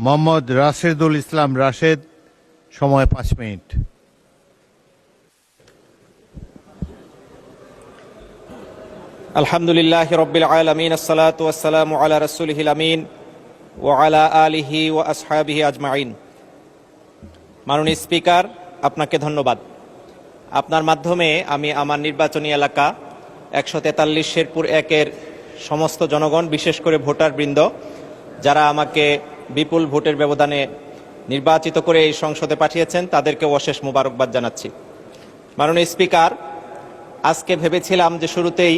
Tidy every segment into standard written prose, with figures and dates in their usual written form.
মোহাম্মদ রাশেদুল ইসলাম রাশেদ, সময় 5 মিনিট। আলহামদুলিল্লাহি রাব্বিল আলামিন, আসসালাতু ওয়াসসালামু আলা রাসূলিহিল আমিন ওয়া আলা আলিহি ওয়া আসহাবিহি আজমাইন। মাননীয় স্পিকার, আপনাকে ধন্যবাদ। আপনার মাধ্যমে আমি আমার নির্বাচনী এলাকা 143 শেরপুর 1-এর সমস্ত জনগণ, বিশেষ করে ভোটারবৃন্দ যারা আমাকে বিপুল ভোটের ব্যবধানে নির্বাচিত করে এই সংসদে পাঠিয়েছেন, তাদেরকে অশেষ মোবারকবাদ জানাচ্ছি। মাননীয় স্পিকার, আজকে ভেবেছিলাম যে শুরুতেই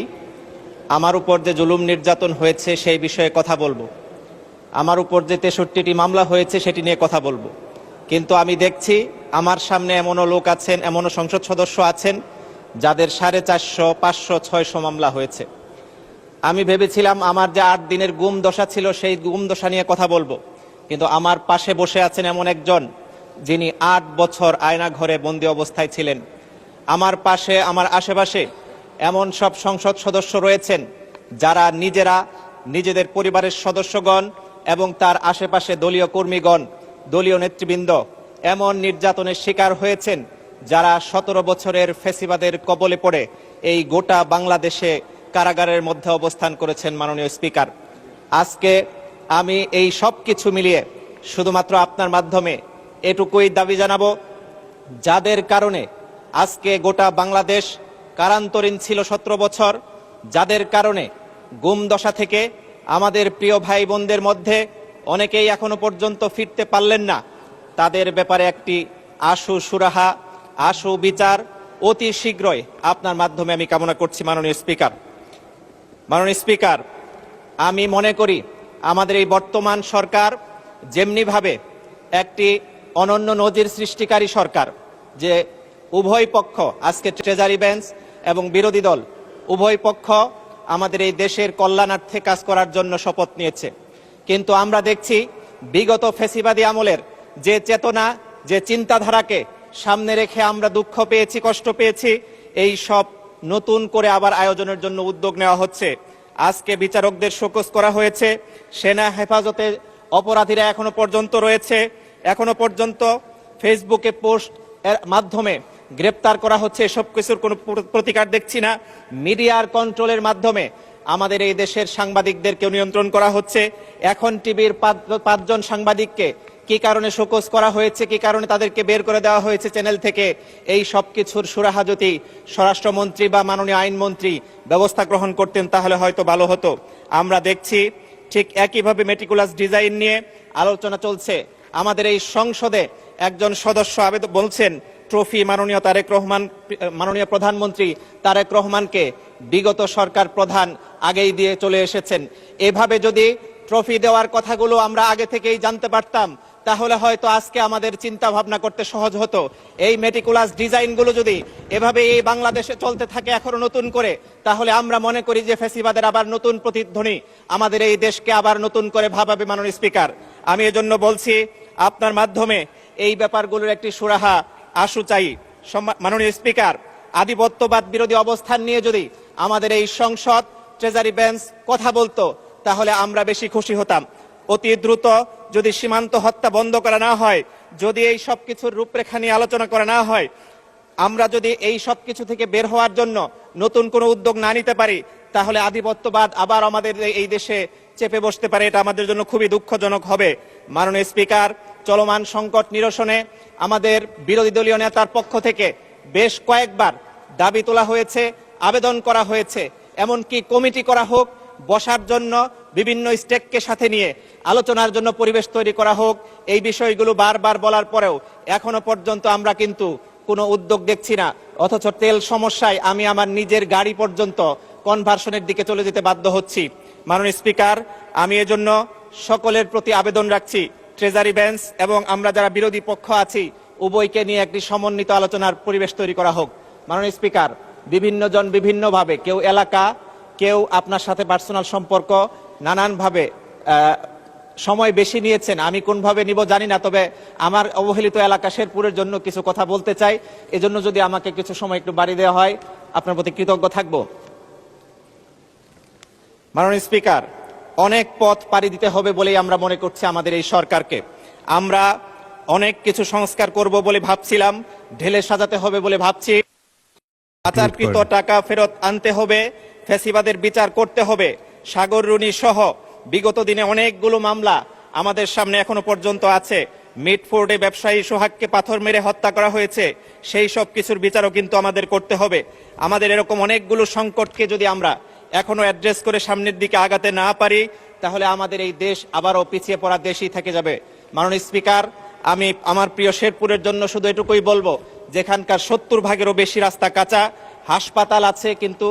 আমার উপর যে জুলুম নির্যাতন হয়েছে সেই বিষয়ে কথা বলবো, আমার উপর যে 63টি মামলা হয়েছে সেটি নিয়ে কথা বলবো, কিন্তু আমি দেখছি আমার সামনে এমনও লোক আছেন, এমনও সংসদ সদস্য আছেন যাদের 450, 500, 600 মামলা হয়েছে। আমি ভেবেছিলাম আমার যে 8 দিনের গুম দশা ছিল সেই গুম দশা নিয়ে কথা বলবো, কিন্তু আমার পাশে বসে আছেন এমন একজন যিনি 8 বছর আয়না ঘরে বন্দি অবস্থায় ছিলেন। আমার পাশে, আমার আশেপাশে এমন সব সংসদ সদস্য রয়েছেন যারা নিজেদের পরিবারের সদস্যগণ এবং তার আশেপাশে দলীয় কর্মীগণ, দলীয় নেতৃবৃন্দ এমন নির্যাতনের শিকার হয়েছেন যারা 17 বছরের ফ্যাসিবাদের কবলে পড়ে এই গোটা বাংলাদেশে কারাগারের মধ্যে অবস্থান করেছেন। মাননীয় স্পিকার, আজকে আমি এই সব কিছু মিলিয়ে শুধুমাত্র আপনার মাধ্যমে এটুকুই দাবি জানাবো, যাদের কারণে আজকে গোটা বাংলাদেশ কারান্তরীণ ছিল 17 বছর, যাদের কারণে গুম দশা থেকে আমাদের প্রিয় ভাই বোনদের মধ্যে অনেকেই এখনো পর্যন্ত ফিরতে পারলেন না, তাদের ব্যাপারে একটি আশু সুরাহা, আশু বিচার অতি শীঘ্রই আপনার মাধ্যমে আমি কামনা করছি। মাননীয় স্পিকার, আমি মনে করি আমাদের এই বর্তমান সরকার যেমনিভাবে একটি অনন্য নজির সৃষ্টিকারী সরকার, যে উভয় পক্ষ আজকে ট্রেজারি বেঞ্চ এবং বিরোধী দল উভয় পক্ষ আমাদের এই দেশের কল্যাণার্থে কাজ করার জন্য শপথ নিয়েছে, কিন্তু আমরা দেখছি বিগত ফ্যাসিবাদী আমলের যে চেতনা, যে চিন্তাধারাকে সামনে রেখে আমরা দুঃখ পেয়েছি, কষ্ট পেয়েছি, এই সব নতুন করে আবার আয়োজনের জন্য উদ্যোগ নেওয়া হচ্ছে। আজকে বিচারকদের শোকজ করা হয়েছে, সেনা হেফাজতে অপরাধীরা এখনো পর্যন্ত রয়েছে, এখনো পর্যন্ত ফেসবুকে পোস্ট এর মাধ্যমে গ্রেপ্তার করা হচ্ছে, এসব কিছুর কোনো প্রতিকার দেখছি না। মিডিয়ার কন্ট্রোলের মাধ্যমে আমাদের এই দেশের সাংবাদিকদেরকে নিয়ন্ত্রণ করা হচ্ছে। এখন টিভির 5 জন সাংবাদিককে কি কারণে শোকজ করা হয়েছে, কি কারণে তাদেরকে বের করে দেওয়া হয়েছে চ্যানেল থেকে, এই সব কিছুর সুরাহা যদি স্বরাষ্ট্রমন্ত্রী বা মাননীয় আইনমন্ত্রী ব্যবস্থা গ্রহণ করতেন তাহলে হয়তো ভালো হতো। আমরা দেখছি ঠিক একইভাবে মেটিকুলাস ডিজাইন নিয়ে আলোচনা চলছে। আমাদের এই সংসদে একজন সদস্য আবেদন বলছেন ট্রফি মাননীয় প্রধানমন্ত্রী তারেক রহমানকে বিগত সরকার প্রধান আগেই দিয়ে চলে এসেছেন। এভাবে যদি ট্রফি দেওয়ার কথাগুলো আমরা আগে থেকেই জানতে পারতাম তাহলে হয়তো আজকে আমাদের চিন্তা ভাবনা করতে সহজ হতো। এই মেটিকুলাস ডিজাইনগুলো যদি এভাবে এই বাংলাদেশে চলতে থাকে এখনো নতুন করে, তাহলে আমরা মনে করি যে ফ্যাসিবাদের আবার নতুন প্রতিধ্বনি আমাদের এই দেশকে আবার নতুন করে ভাবাবে। মাননীয় স্পিকার, আমি এজন্য বলছি আপনার মাধ্যমে এই ব্যাপারগুলোর একটি সুরাহা আশু চাই। মাননীয় স্পিকার, আধিপত্যবাদ বিরোধী অবস্থান নিয়ে যদি আমাদের এই সংসদ ট্রেজারি বেঞ্চ কথা বলতো তাহলে আমরা বেশি খুশি হতাম। অতি দ্রুত যদি সীমান্ত হত্যা বন্ধ করা না হয়, যদি এই সব কিছুর রূপরেখা নিয়ে আলোচনা করা না হয়, আমরা যদি এই সব কিছু থেকে বের হওয়ার জন্য নতুন কোনো উদ্যোগ না নিতে পারি, তাহলে আধিপত্যবাদ আবার আমাদের এই দেশে চেপে বসতে পারে। এটা আমাদের জন্য খুবই দুঃখজনক হবে। মাননীয় স্পিকার, চলমান সংকট নিরসনে আমাদের বিরোধী দলীয় নেতার পক্ষ থেকে বেশ কয়েকবার দাবি তোলা হয়েছে, আবেদন করা হয়েছে, এমনকি কমিটি করা হোক, বসার জন্য বিভিন্ন স্টেককে সাথে নিয়ে আলোচনার জন্য পরিবেশ তৈরি করা হোক। এই বিষয়গুলো বারবার বলার পরেও এখনো পর্যন্ত আমরা কিন্তু কোনো উদ্যোগ দেখছি না। অথচ তেল সমস্যায় আমি আমার নিজের গাড়ি পর্যন্ত কনভার্সনের দিকে চলে যেতে বাধ্য হচ্ছি। মাননীয় স্পিকার, আমি এজন্য সকলের প্রতি আবেদন রাখছি, ট্রেজারি বেঞ্চ এবং আমরা যারা বিরোধী পক্ষ আছি উভয়কে নিয়ে একটি সমন্বিত আলোচনার পরিবেশ তৈরি করা হোক। মাননীয় স্পিকার, বিভিন্ন জন বিভিন্নভাবে, কেউ এলাকা, কেউ আপনার সাথে পার্সোনাল সম্পর্ক, নানানভাবে সময় বেশি নিয়েছেন। আমি কোনভাবে নিব জানি না, তবে আমার অবহেলিত এলাকা শেরপুরের জন্য কিছু কথা বলতে চাই। এজন্য যদি আমাকে কিছু সময় একটু বাড়ি দেওয়া হয় আপনার প্রতি কৃতজ্ঞ থাকব। মাননীয় স্পিকার, অনেক পথ পাড়ি দিতে হবে বলেই আমরা মনে করছি আমাদের এই সরকারকে। আমরা অনেক কিছু সংস্কার করব বলে ভাবছিলাম, ঢেলে সাজাতে হবে বলে ভাবছি। পাচারকৃত টাকা ফেরত আনতে হবে, ফ্যাসিবাদের বিচার করতে হবে। সাগর রুনি সহ বিগত দিনে অনেকগুলো মামলা আমাদের সামনে এখনো পর্যন্ত আছে। মিটফোর্ডে ব্যবসায়ী সোহাগকে পাথর মেরে হত্যা করা হয়েছে, সেই সব কিছুর বিচারও কিন্তু আমাদের করতে হবে। আমাদের এরকম অনেকগুলো সংকটকে যদি আমরা এখনো অ্যাড্রেস করে সামনের দিকে আগাতে না পারি, তাহলে আমাদের এই দেশ আবারও পিছিয়ে পড়া দেশই থেকে যাবে। মাননীয় স্পিকার, আমি আমার প্রিয় শেরপুরের জন্য শুধু এটুকুই বলবো, যেখানকার 70 ভাগেরও বেশি রাস্তা কাঁচা, হাসপাতাল আছে কিন্তু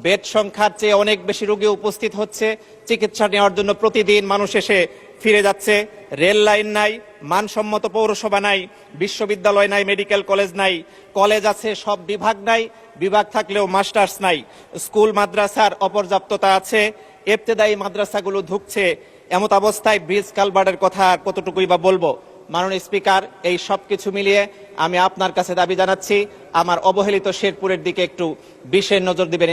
বেড সংখ্যার চেয়ে অনেক বেশি রোগী উপস্থিত হচ্ছে, চিকিৎসা নেওয়ার জন্য প্রতিদিন মানুষ এসে ফিরে যাচ্ছে। রেল লাইন নাই, মানসম্মত পৌরসভা নাই, বিশ্ববিদ্যালয় নাই, মেডিকেল কলেজ নাই, কলেজ আছে সব বিভাগ নাই, বিভাগ থাকলেও মাস্টার্স নাই, স্কুল মাদ্রাসার অপর্যাপ্ততা আছে, ইবতেদায়ী মাদ্রাসাগুলো ধুঁকছে। এমত অবস্থায় ব্রিজ কালভার্টের কথা কতটুকুই বা বলবো। মাননীয় স্পিকার, এই সব কিছু মিলিয়ে আমি আপনার কাছে দাবি জানাচ্ছি, আমার অবহেলিত শেরপুরের দিকে একটু বিশেষ নজর দিবেন।